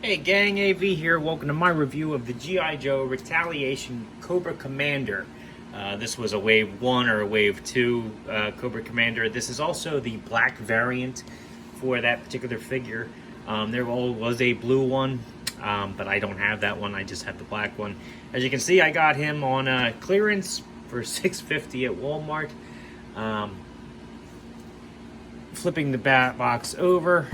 Hey gang, AV here. Welcome to my review of the G.I. Joe Retaliation Cobra Commander. This was a Wave 1 or a Wave 2 Cobra Commander. This is also the black variant for that particular figure. There was a blue one, but I don't have that one. I just have the black one. As you can see, I got him on clearance for $6.50 at Walmart. Flipping the box over,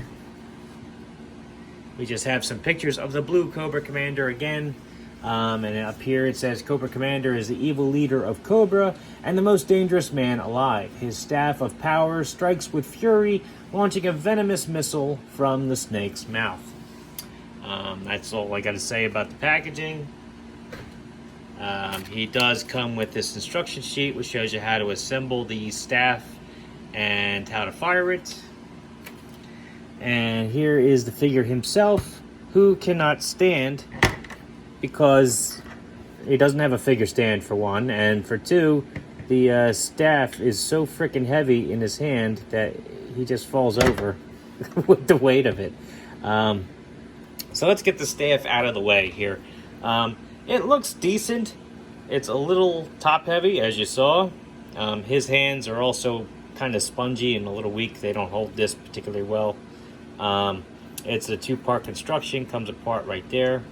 we just have some pictures of the blue Cobra Commander again. And up here it says, Cobra Commander is the evil leader of Cobra and the most dangerous man alive. His staff of power strikes with fury, launching a venomous missile from the snake's mouth. That's all I got to say about the packaging. He does come with this instruction sheet, which shows you how to assemble the staff and how to fire it. And here is the figure himself, who cannot stand because he doesn't have a figure stand, for one, and for two, the staff is so freaking heavy in his hand that he just falls over with the weight of it. So let's get the staff out of the way here. It looks decent. It's a little top heavy, as you saw. His hands are also kind of spongy and a little weak. They don't hold this particularly well. It's a two-part construction, comes apart right there.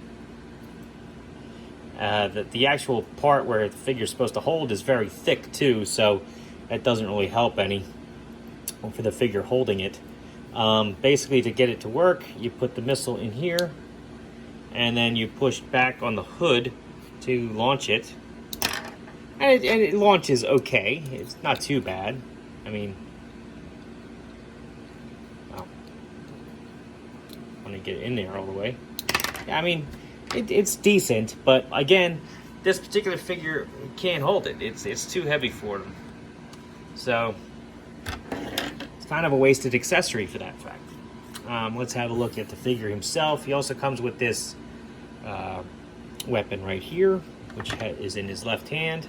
The actual part where the figure's supposed to hold is very thick too, so that doesn't really help any for the figure holding it. Basically, to get it to work, you put the missile in here, and then you push back on the hood to launch it. And it launches okay. It's not too bad. I mean, want to get it in there all the way. I mean, it's decent, but again, this particular figure can't hold it. It's too heavy for them. So it's kind of a wasted accessory for that fact. Let's have a look at the figure himself. He also comes with this weapon right here, which is in his left hand.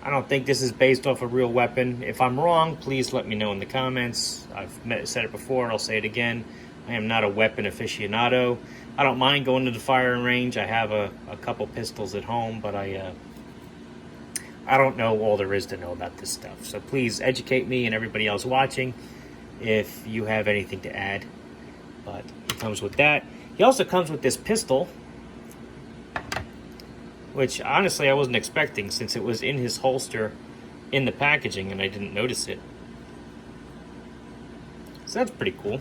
I don't think this is based off a real weapon. If I'm wrong, please let me know in the comments. I've said it before and I'll say it again. I am not a weapon aficionado. I don't mind going to the firing range. I have a couple pistols at home, but I don't know all there is to know about this stuff. So please educate me and everybody else watching if you have anything to add. But he comes with that. He also comes with this pistol, which honestly I wasn't expecting since it was in his holster in the packaging and I didn't notice it. So that's pretty cool.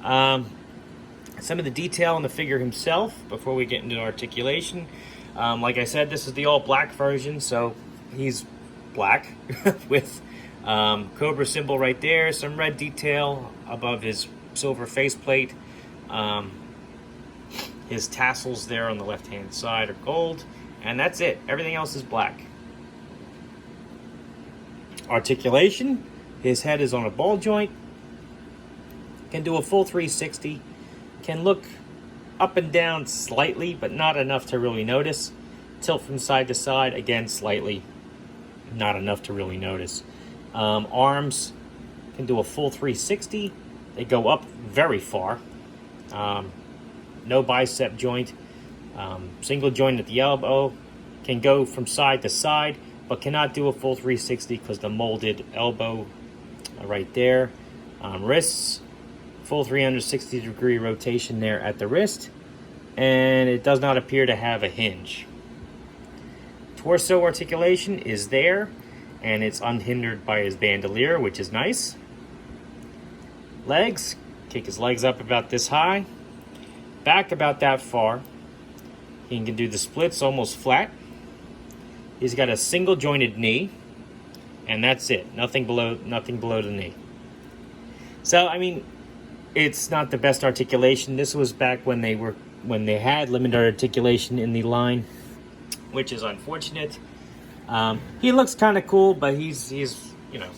Some of the detail on the figure himself before we get into articulation. Like I said, this is the all black version, so he's black with Cobra symbol right there, some red detail above his silver faceplate. His tassels there on the left-hand side are gold, and that's it. Everything else is black. Articulation. His head is on a ball joint. Can do a full 360. Can look up and down slightly, but not enough to really notice. Tilt from side to side, again, slightly. Not enough to really notice. Arms can do a full 360. They go up very far. No bicep joint, single joint at the elbow, can go from side to side, but cannot do a full 360 because the molded elbow right there. Wrists, full 360 degree rotation there at the wrist, and it does not appear to have a hinge. Torso articulation is there, and it's unhindered by his bandolier, which is nice. Legs, kick his legs up about this high. Back about that far. He can do the splits almost flat. He's got a single jointed knee, and that's it. Nothing below the knee. So I mean, it's not the best articulation. This was back when they had limited articulation in the line, which is unfortunate. He looks kind of cool, but he's you know,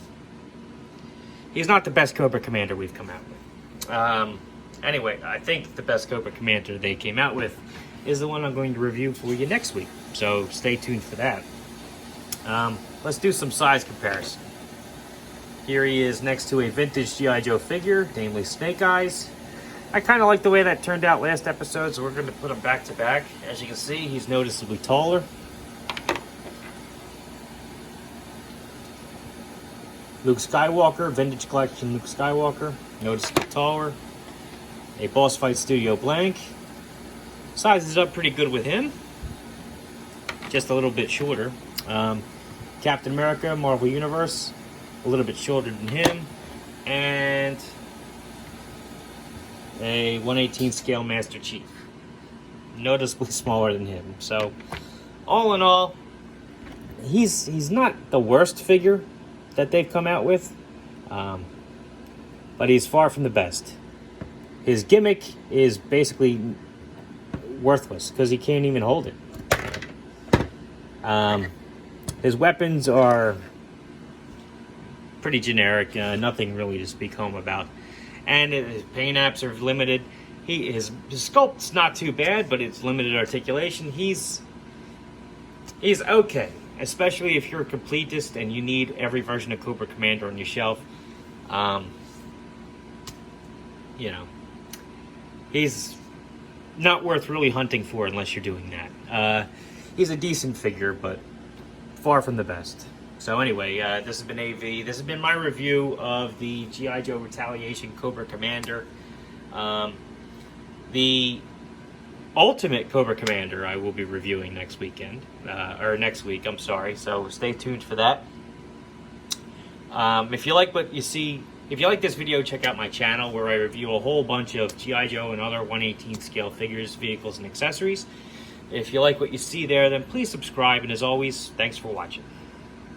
he's not the best Cobra Commander we've come out with. Anyway, I think the best Cobra Commander they came out with is the one I'm going to review for you next week. So stay tuned for that. Let's do some size comparison. Here he is next to a vintage G.I. Joe figure, namely Snake Eyes. I kind of like the way that turned out last episode, so we're going to put them back to back. As you can see, he's noticeably taller. Luke Skywalker, Vintage Collection Luke Skywalker, noticeably taller. A Boss Fight Studio blank. Sizes up pretty good with him. Just a little bit shorter. Captain America, Marvel Universe, a little bit shorter than him. And a 1/18 scale Master Chief, noticeably smaller than him. So, all in all, he's not the worst figure that they've come out with, but he's far from the best. His gimmick is basically worthless because he can't even hold it. His weapons are pretty generic, nothing really to speak home about. And his paint apps are limited. His sculpt's not too bad, but it's limited articulation. He's okay, especially if you're a completist and you need every version of Cobra Commander on your shelf. You know, he's not worth really hunting for unless you're doing that. He's a decent figure, but far from the best. So anyway, this has been AV. This has been my review of the G.I. Joe Retaliation Cobra Commander. The Ultimate Cobra Commander I will be reviewing next weekend. Or next week, I'm sorry. So stay tuned for that. If you like what you see, if you like this video, check out my channel where I review a whole bunch of G.I. Joe and other 1/18 scale figures, vehicles, and accessories. If you like what you see there, then please subscribe. And as always, thanks for watching.